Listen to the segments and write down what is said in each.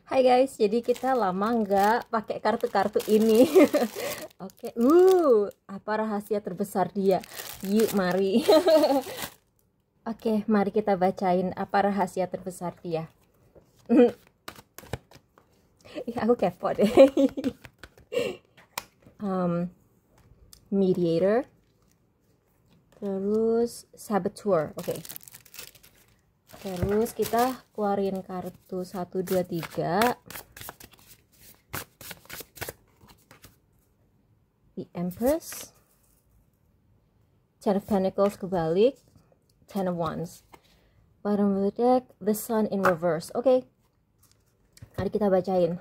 Hai guys, jadi kita lama nggak pakai kartu-kartu ini. Oke, apa rahasia terbesar dia? Yuk, mari. Oke, mari kita bacain apa rahasia terbesar dia. Ih, aku kepo deh. Mediator, terus Saboteur. Oke. Terus kita keluarin kartu 1, 2, 3. The Empress, Ten of Pentacles kebalik, Ten of Wands. Bottom of the deck, the Sun in reverse. Oke. Mari kita bacain.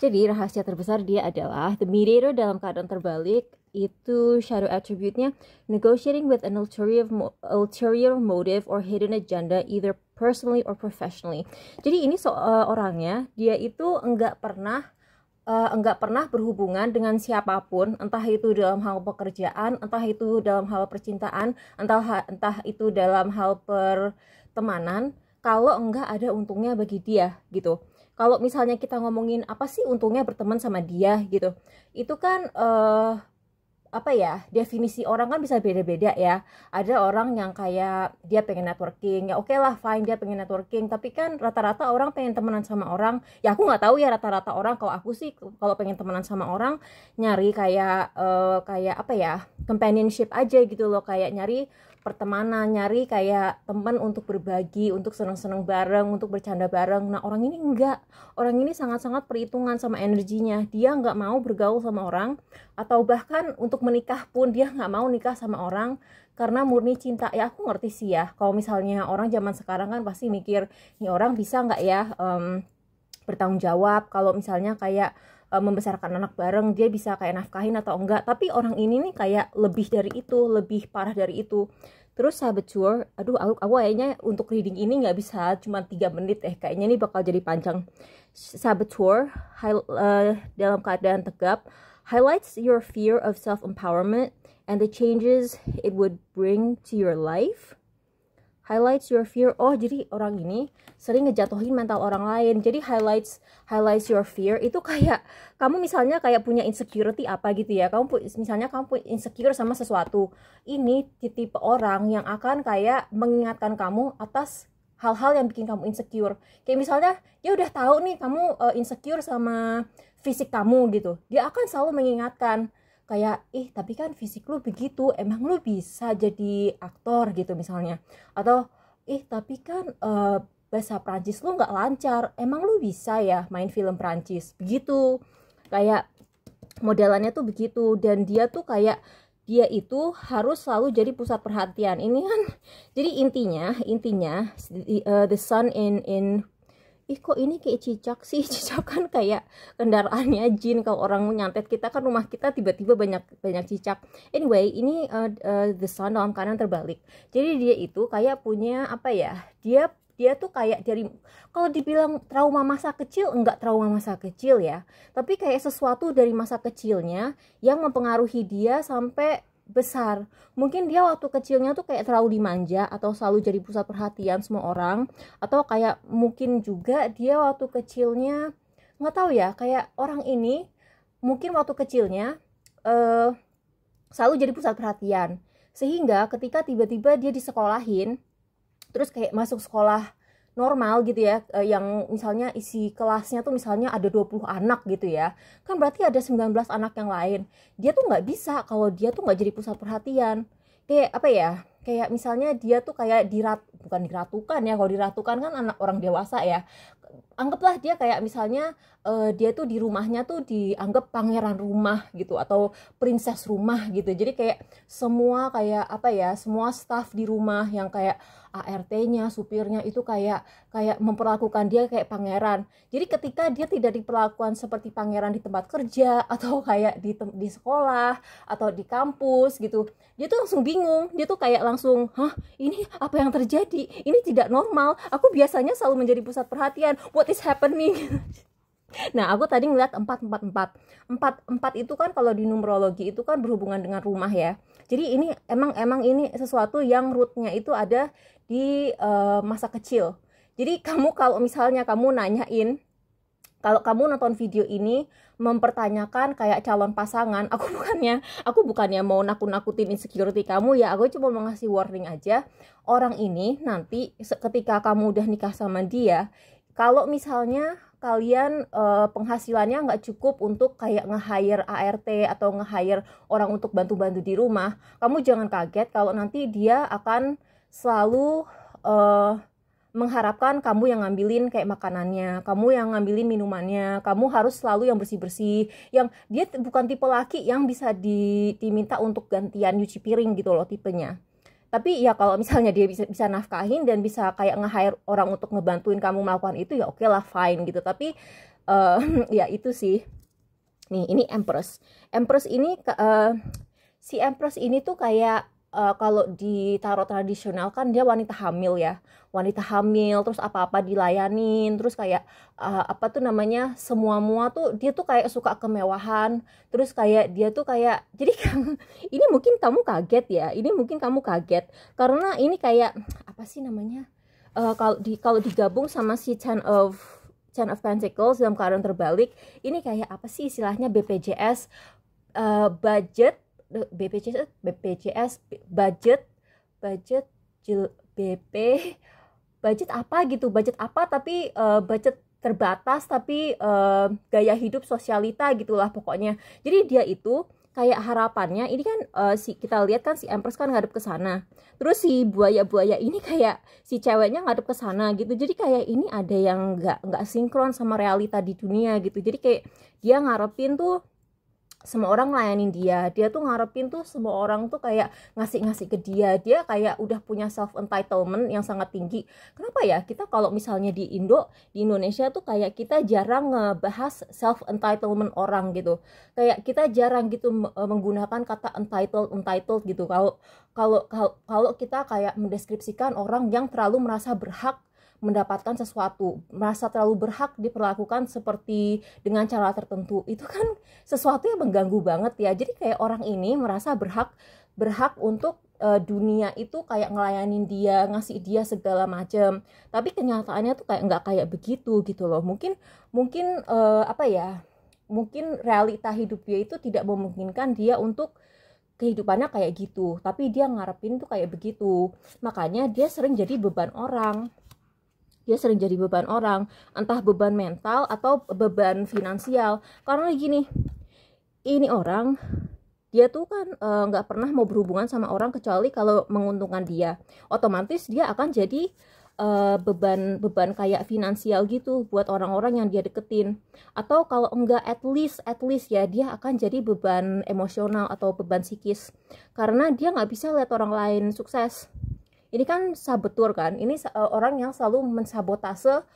Jadi rahasia terbesar dia adalah the mediator dalam keadaan terbalik. Itu shadow attribute-nya negotiating with an ulterior motive or hidden agenda either personally or professionally. Jadi ini orangnya dia itu enggak pernah berhubungan dengan siapapun, entah itu dalam hal pekerjaan, entah itu dalam hal percintaan, entah itu dalam hal pertemanan, kalau enggak ada untungnya bagi dia gitu. Kalau misalnya kita ngomongin apa sih untungnya berteman sama dia gitu, itu kan apa ya, definisi orang kan bisa beda-beda ya. Ada orang yang kayak dia pengen networking, ya oke lah, fine, dia pengen networking, tapi kan rata-rata orang pengen temenan sama orang, ya aku nggak tahu ya rata-rata orang. Kalau aku sih kalau pengen temenan sama orang nyari kayak apa ya, companionship aja gitu loh, kayak nyari pertemanan, nyari kayak teman untuk berbagi, untuk seneng-seneng bareng, untuk bercanda bareng. Nah orang ini enggak, orang ini sangat-sangat perhitungan sama energinya. Dia nggak mau bergaul sama orang, atau bahkan untuk menikah pun dia nggak mau nikah sama orang karena murni cinta. Ya aku ngerti sih ya, kalau misalnya orang zaman sekarang kan pasti mikir, nih orang bisa nggak ya bertanggung jawab, kalau misalnya kayak membesarkan anak bareng, dia bisa kayak nafkahin atau enggak. Tapi orang ini nih kayak lebih dari itu, lebih parah dari itu. Terus Saboteur, aduh aku kayaknya untuk reading ini nggak bisa cuma 3 menit kayaknya ini bakal jadi panjang. Saboteur dalam keadaan tegap highlights your fear of self-empowerment and the changes it would bring to your life. Highlights your fear. Oh, jadi orang ini sering ngejatuhin mental orang lain. Jadi highlights your fear itu kayak kamu misalnya kayak punya insecurity apa gitu ya. Misalnya kamu punya insecure sama sesuatu. Ini tipe orang yang akan kayak mengingatkan kamu atas hal-hal yang bikin kamu insecure. Kayak misalnya dia udah tahu nih kamu insecure sama fisik kamu gitu. Dia akan selalu mengingatkan kayak, tapi kan fisik lu begitu, emang lu bisa jadi aktor gitu misalnya. Atau, tapi kan bahasa Prancis lu nggak lancar, emang lu bisa ya main film Prancis, begitu. Kayak modelannya tuh begitu. Dan dia tuh kayak, dia itu harus selalu jadi pusat perhatian. Ini kan, jadi intinya the sun in kok ini kayak cicak sih. Cicak kan kayak kendaraannya jin. Kalau orang nyantet kita kan, rumah kita tiba-tiba banyak cicak. Anyway, ini the sun dalam keadaan terbalik. Jadi dia itu kayak punya apa ya, dia tuh kayak dari, kalau dibilang trauma masa kecil, enggak trauma masa kecil ya, tapi kayak sesuatu dari masa kecilnya yang mempengaruhi dia sampai besar. Mungkin dia waktu kecilnya tuh kayak terlalu dimanja atau selalu jadi pusat perhatian semua orang, atau kayak mungkin juga dia waktu kecilnya nggak tahu ya, kayak orang ini mungkin waktu kecilnya selalu jadi pusat perhatian, sehingga ketika tiba-tiba dia disekolahin, terus kayak masuk sekolah normal gitu ya, yang misalnya isi kelasnya tuh misalnya ada 20 anak gitu ya, kan berarti ada 19 anak yang lain. Dia tuh nggak bisa kalau dia tuh nggak jadi pusat perhatian. Kayak apa ya, kayak misalnya dia tuh kayak bukan diratukan ya, kalau diratukan kan anak orang dewasa ya. Anggaplah dia kayak misalnya dia tuh di rumahnya tuh dianggap pangeran rumah gitu, atau princess rumah gitu. Jadi kayak semua kayak apa ya, semua staff di rumah yang kayak ART-nya, supirnya itu kayak memperlakukan dia kayak pangeran. Jadi ketika dia tidak diperlakukan seperti pangeran di tempat kerja, atau kayak di sekolah atau di kampus gitu, dia tuh langsung bingung. Dia tuh kayak langsung, ini apa yang terjadi? Ini tidak normal. Aku biasanya selalu menjadi pusat perhatian. What is happening? Nah, aku tadi ngeliat 4 itu kan kalau di numerologi itu kan berhubungan dengan rumah ya. Jadi ini emang ini sesuatu yang rootnya itu ada di masa kecil. Jadi kamu kalau misalnya kamu nanyain Kalau kamu nonton video ini mempertanyakan kayak calon pasangan, aku bukannya mau nakut-nakutin insecurity kamu ya, aku cuma mau ngasih warning aja. Orang ini nanti ketika kamu udah nikah sama dia, kalau misalnya kalian penghasilannya nggak cukup untuk kayak nge-hire ART atau nge-hire orang untuk bantu-bantu di rumah, kamu jangan kaget kalau nanti dia akan selalu mengharapkan kamu yang ngambilin kayak makanannya, kamu yang ngambilin minumannya, kamu harus selalu yang bersih-bersih, yang dia bukan tipe laki yang bisa diminta untuk gantian nyuci piring gitu loh tipenya. Tapi ya kalau misalnya dia bisa nafkahin dan bisa kayak nge-hire orang untuk ngebantuin kamu melakukan itu, ya oke lah, fine gitu. Tapi ya itu sih. Nih, ini Empress. Empress ini si Empress ini tuh kayak kalau di tarot tradisional kan dia wanita hamil ya, wanita hamil, terus apa-apa dilayanin, terus kayak apa tuh namanya, semua tuh dia tuh kayak suka kemewahan, terus kayak dia tuh kayak, jadi ini mungkin kamu kaget ya, ini mungkin kamu kaget karena ini kayak apa sih namanya, kalau digabung sama si Ten of Pentacles dalam keadaan terbalik, ini kayak apa sih istilahnya, BPJS, budget, BPJS budget budget apa gitu, budget apa tapi budget terbatas, tapi gaya hidup sosialita gitulah pokoknya. Jadi dia itu kayak harapannya ini kan kita lihat kan si Empress kan ngadep ke sana, terus si buaya ini kayak si ceweknya ngadep ke sana gitu. Jadi kayak ini ada yang nggak sinkron sama realita di dunia gitu. Jadi kayak dia ngarepin tuh semua orang ngelayanin dia tuh ngarepin tuh semua orang tuh kayak ngasih ke dia kayak udah punya self entitlement yang sangat tinggi. Kenapa ya kita kalau misalnya di Indonesia tuh kayak kita jarang ngebahas self entitlement orang gitu, kayak kita jarang gitu menggunakan kata entitled gitu. Kalau kita kayak mendeskripsikan orang yang terlalu merasa berhak mendapatkan sesuatu, merasa terlalu berhak diperlakukan seperti dengan cara tertentu, itu kan sesuatu yang mengganggu banget ya. Jadi kayak orang ini merasa berhak untuk dunia itu kayak ngelayanin dia, ngasih dia segala macam, tapi kenyataannya tuh kayak nggak kayak begitu gitu loh. Mungkin apa ya, mungkin realita hidup dia itu tidak memungkinkan dia untuk kehidupannya kayak gitu, tapi dia ngarepin tuh kayak begitu. Makanya dia sering jadi beban orang. Entah beban mental atau beban finansial. Karena gini, ini orang, dia tuh kan nggak pernah mau berhubungan sama orang kecuali kalau menguntungkan dia. Otomatis dia akan jadi beban kayak finansial gitu buat orang-orang yang dia deketin. Atau kalau enggak at least ya dia akan jadi beban emosional atau beban psikis. Karena dia nggak bisa lihat orang lain sukses. Ini kan saboteur kan, ini orang yang selalu mensabotase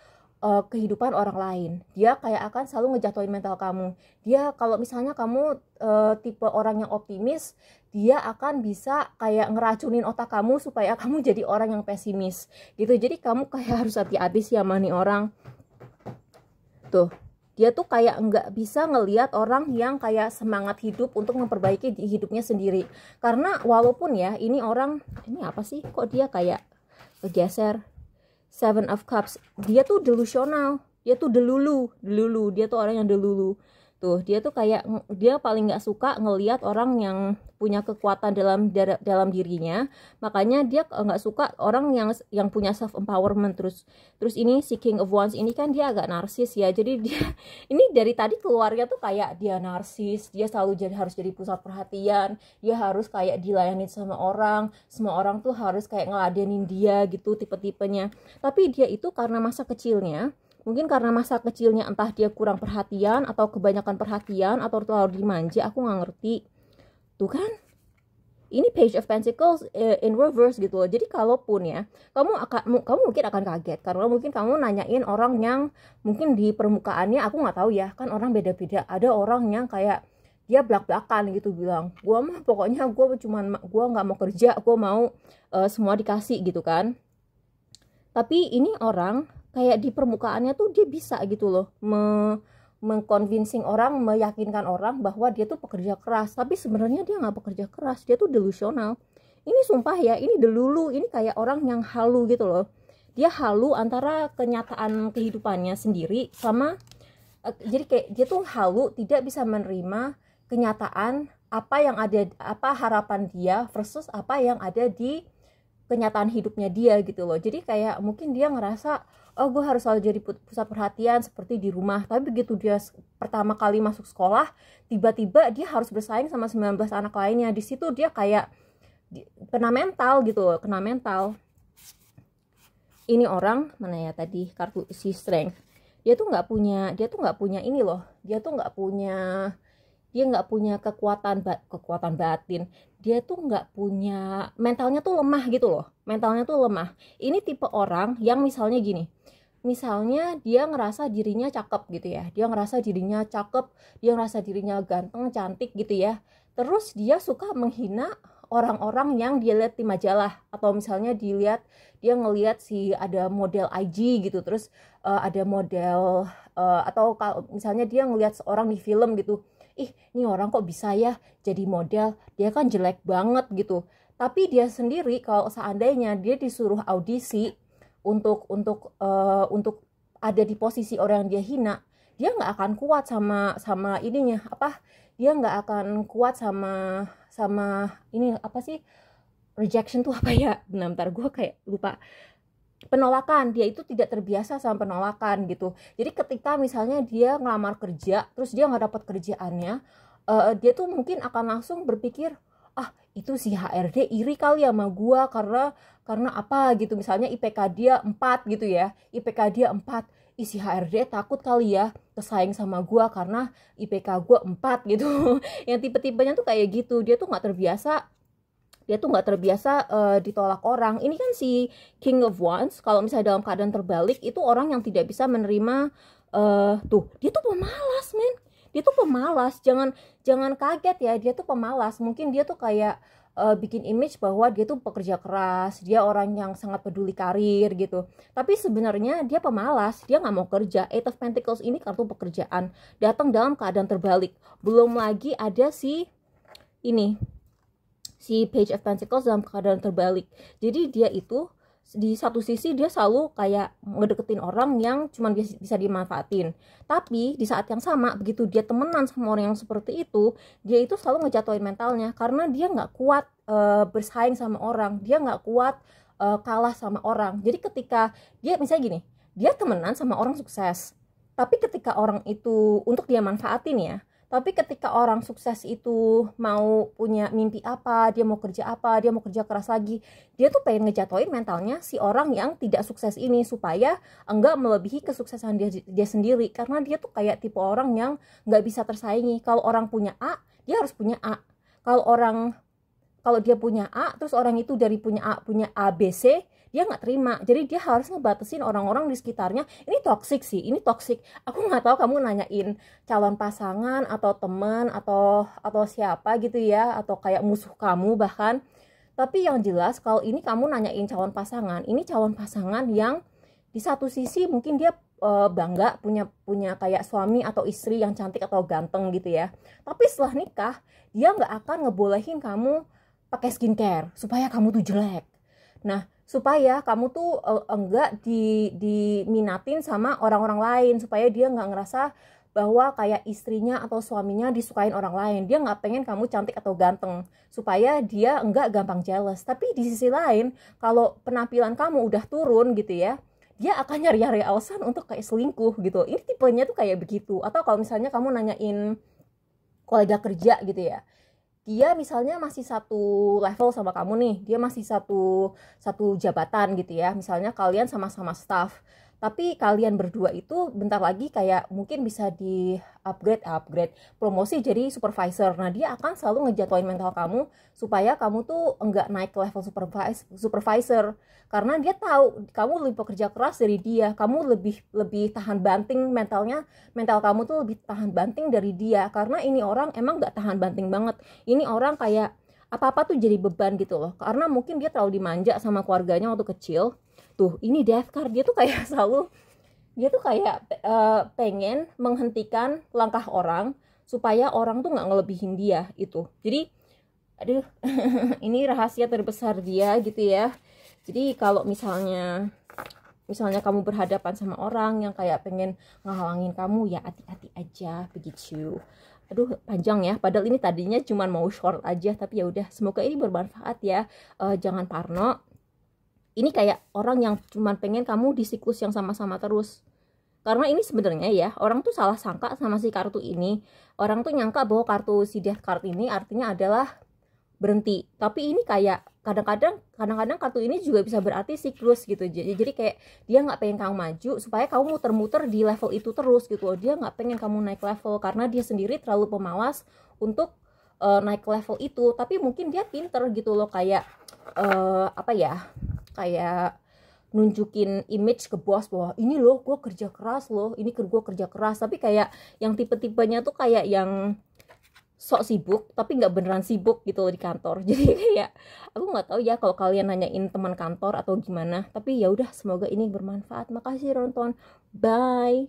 kehidupan orang lain. Dia kayak akan selalu ngejatuhin mental kamu. Dia kalau misalnya kamu tipe orang yang optimis, dia akan bisa kayak ngeracunin otak kamu supaya kamu jadi orang yang pesimis gitu. Jadi kamu kayak harus hati-hati sih sama nih orang. Tuh, dia tuh kayak nggak bisa ngelihat orang yang kayak semangat hidup untuk memperbaiki hidupnya sendiri. Karena walaupun ya ini orang, ini apa sih kok dia kayak geser, Seven of Cups, dia tuh delusional, dia tuh delulu, dia tuh orang yang delulu. Tuh, dia tuh kayak, dia paling nggak suka ngelihat orang yang punya kekuatan dalam dirinya. Makanya dia nggak suka orang yang punya self empowerment. Terus ini si King of Wands ini kan dia agak narsis ya. Jadi dia ini dari tadi keluarnya tuh kayak dia narsis, dia selalu harus jadi pusat perhatian, dia harus kayak dilayani sama orang, semua orang tuh harus kayak ngeladenin dia gitu tipe-tipenya. Tapi dia itu karena masa kecilnya, mungkin karena masa kecilnya entah dia kurang perhatian atau kebanyakan perhatian atau terlalu dimanja, aku nggak ngerti. Tuh kan, ini Page of Pentacles in reverse gitu loh. Jadi kalaupun ya kamu mungkin akan kaget karena mungkin kamu nanyain orang yang mungkin di permukaannya, aku nggak tahu ya, kan orang beda-beda. Ada orang yang kayak dia belak-belakan gitu bilang, gua mah pokoknya gua nggak mau kerja, gua mau semua dikasih gitu kan. Tapi ini orang kayak di permukaannya tuh dia bisa gitu loh mengconvincing orang, meyakinkan orang bahwa dia tuh pekerja keras, tapi sebenarnya dia nggak pekerja keras, dia tuh delusional. Ini sumpah ya, ini delulu, ini kayak orang yang halu gitu loh. Dia halu antara kenyataan kehidupannya sendiri sama Jadi kayak dia tuh halu, tidak bisa menerima kenyataan apa yang ada, apa harapan dia versus apa yang ada di kenyataan hidupnya dia gitu loh. Jadi kayak mungkin dia ngerasa, oh gue harus selalu jadi pusat perhatian seperti di rumah, tapi begitu dia pertama kali masuk sekolah, tiba-tiba dia harus bersaing sama 19 anak lainnya. Di situ dia kayak kena mental gitu loh, kena mental. Ini orang mana ya tadi, kartu si strength, dia tuh nggak punya ini loh, dia nggak punya kekuatan batin, dia tuh nggak punya, mentalnya tuh lemah gitu loh, mentalnya tuh lemah. Ini tipe orang yang misalnya gini, misalnya dia ngerasa dirinya cakep gitu ya, dia ngerasa dirinya ganteng, cantik gitu ya, terus dia suka menghina orang-orang yang dia lihat di majalah, atau misalnya dia ngelihat si ada model IG gitu, terus ada model atau kalau misalnya dia ngelihat seorang di film gitu, ih ini orang kok bisa ya jadi model, dia kan jelek banget gitu. Tapi dia sendiri kalau seandainya dia disuruh audisi untuk ada di posisi orang yang dia hina, dia nggak akan kuat sama ininya apa, dia nggak akan kuat sama ini apa sih, rejection tuh apa ya, bentar gue kayak lupa, penolakan. Dia itu tidak terbiasa sama penolakan gitu. Jadi ketika misalnya dia ngelamar kerja terus dia nggak dapat kerjaannya, dia tuh mungkin akan langsung berpikir, ah itu si HRD iri kali ya sama gua karena apa gitu, misalnya IPK dia 4 gitu ya, IPK dia 4, isi HRD takut kali ya kesaing sama gua karena IPK gua 4 gitu. Yang tipe-tipenya tuh kayak gitu, dia tuh nggak terbiasa ditolak orang. Ini kan si King of Wands, kalau misalnya dalam keadaan terbalik itu orang yang tidak bisa menerima, tuh dia tuh pemalas men, dia tuh pemalas, jangan kaget ya, dia tuh pemalas. Mungkin dia tuh kayak bikin image bahwa dia tuh pekerja keras, dia orang yang sangat peduli karir gitu, tapi sebenarnya dia pemalas, dia nggak mau kerja. Eight of Pentacles ini kartu pekerjaan, datang dalam keadaan terbalik. Belum lagi ada si Page of Pentacles dalam keadaan terbalik. Jadi dia itu di satu sisi dia selalu kayak ngedeketin orang yang cuma bisa dimanfaatin, tapi di saat yang sama begitu dia temenan sama orang yang seperti itu, dia itu selalu ngejatuhin mentalnya karena dia nggak kuat bersaing sama orang, dia nggak kuat kalah sama orang. Jadi ketika dia misalnya gini, dia temenan sama orang sukses, tapi ketika orang itu untuk dia manfaatin ya, tapi ketika orang sukses itu mau punya mimpi apa, dia mau kerja keras lagi, dia tuh pengen ngejatoin mentalnya si orang yang tidak sukses ini supaya enggak melebihi kesuksesan dia sendiri. Karena dia tuh kayak tipe orang yang nggak bisa tersaingi. Kalau orang punya A, dia harus punya A. Kalau dia punya A, terus orang itu dari punya A, B, C, dia nggak terima. Jadi dia harus ngebatasin orang-orang di sekitarnya. Ini toxic sih, ini toxic. Aku nggak tahu kamu nanyain calon pasangan atau teman atau siapa gitu ya, atau kayak musuh kamu bahkan. Tapi yang jelas kalau ini kamu nanyain calon pasangan, ini calon pasangan yang di satu sisi mungkin dia bangga punya kayak suami atau istri yang cantik atau ganteng gitu ya. Tapi setelah nikah, dia nggak akan ngebolehin kamu pakai skincare supaya kamu tuh jelek. Nah, supaya kamu tuh enggak diminatin sama orang-orang lain, supaya dia nggak ngerasa bahwa kayak istrinya atau suaminya disukain orang lain. Dia nggak pengen kamu cantik atau ganteng, supaya dia enggak gampang jealous. Tapi di sisi lain, kalau penampilan kamu udah turun gitu ya, dia akan nyari-nyari alasan untuk kayak selingkuh gitu. Ini tipenya tuh kayak begitu. Atau kalau misalnya kamu nanyain kolega kerja gitu ya, dia misalnya masih satu level sama kamu nih, dia masih satu jabatan gitu ya, misalnya kalian sama-sama staff, tapi kalian berdua itu bentar lagi kayak mungkin bisa di upgrade promosi jadi supervisor. Nah, dia akan selalu ngejatuhin mental kamu supaya kamu tuh enggak naik ke level supervisor, karena dia tahu kamu lebih pekerja keras dari dia, kamu lebih tahan banting, mental kamu tuh lebih tahan banting dari dia, karena ini orang emang nggak tahan banting banget. Ini orang kayak apa-apa tuh jadi beban gitu loh, karena mungkin dia terlalu dimanja sama keluarganya waktu kecil. Tuh, ini Death card, dia tuh kayak pengen menghentikan langkah orang supaya orang tuh nggak ngelebihin dia itu. Jadi aduh ini rahasia terbesar dia gitu ya. Jadi kalau misalnya misalnya kamu berhadapan sama orang yang kayak pengen ngehalangin kamu, ya hati-hati aja begitu. Aduh panjang ya, padahal ini tadinya cuma mau short aja, tapi ya udah, semoga ini bermanfaat ya. Jangan parno. Ini kayak orang yang cuma pengen kamu di siklus yang sama-sama terus. Karena ini sebenarnya ya, orang tuh salah sangka sama si kartu ini. Orang tuh nyangka bahwa kartu si Death card ini artinya adalah berhenti. Tapi ini kayak kadang-kadang kartu ini juga bisa berarti siklus gitu. Jadi kayak dia nggak pengen kamu maju supaya kamu muter-muter di level itu terus gitu. Dia nggak pengen kamu naik level karena dia sendiri terlalu pemalas untuk naik level itu. Tapi mungkin dia pinter gitu loh, kayak apa ya, kayak nunjukin image ke bos bahwa ini loh gue kerja keras loh, ini gue kerja keras. Tapi kayak yang tipe-tipenya tuh kayak yang sok sibuk tapi nggak beneran sibuk gitu loh di kantor. Jadi kayak aku nggak tahu ya kalau kalian nanyain teman kantor atau gimana, tapi ya udah, semoga ini bermanfaat. Makasih nonton, bye.